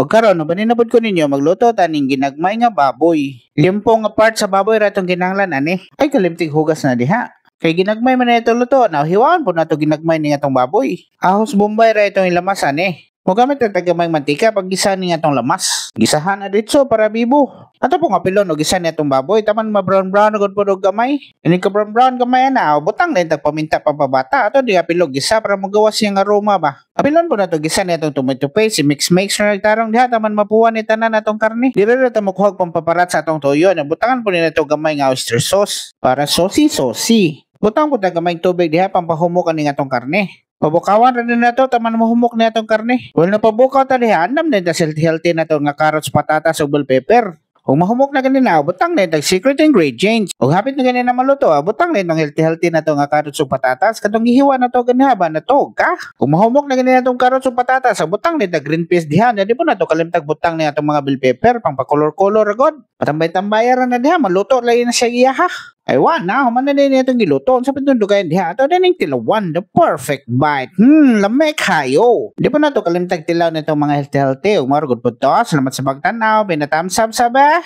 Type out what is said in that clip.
O karon no baninabod ko ninyo magluto taning ginagmay nga baboy. Limpo nga part sa baboy ra tong kinahanglan ani. Ay kalimtig hugas na diha. Kay ginagmay man na ito luto, na hiwaon po na ito ginagmay ni atong baboy. Ahos bombay ra itong ilamas ani. Magamit ang tagamay mantika pag gisa ni atong lamas. Gisahan na ditso para bibo. Ato po nga pilon o gisa ni atong baboy, taman ma-brown-brown agad po og gamay. Ini ka brown-brown gamay na, butang na itag paminta pababata. Ato di apilog gisa para magawas siyang aroma ba. Apilon po na ito gisa ni atong tomato paste, mix na nagtarong diha, taman mapuwan ni tanan atong karne. Dire na ito mukhag pampaparat sa atong toyo, butangan po nila ito gamay nga oyster sauce. Para saucy. Butang po gamay tubig diha, pampahumok ang atong karne. Pabukawan rin na ito, taman mahumok na itong karne. Well, napabukaw ta diha, andam na ito healthy na ito nga carrots, patatas, ug bell pepper. Kung mahumok na ganina, butang na itong secret ingredients. Kung hapit na ganina maluto, butang na itong healthy na ito nga carrots ug patatas. Katong gihiwa na ito ganihaba na ito, ka? Kung mahumok na ganina itong carrots ug patatas, butang na itong green peas diha. Di po na ito kalimtag butang na itong mga bell pepper, pang pakolor-kolor agad. Patambay-tambayaran na diha, maluto lang na siya giyaha. Ay na, human na din itong giluto. Sa pintundugan diha, ito din yung tilawan, the perfect bite. Lamay kayo. Di po na ito kalimtag tilaw na itong mga healthy. Umarugod po to. Salamat sa pagtanaw. Binatams up sabi.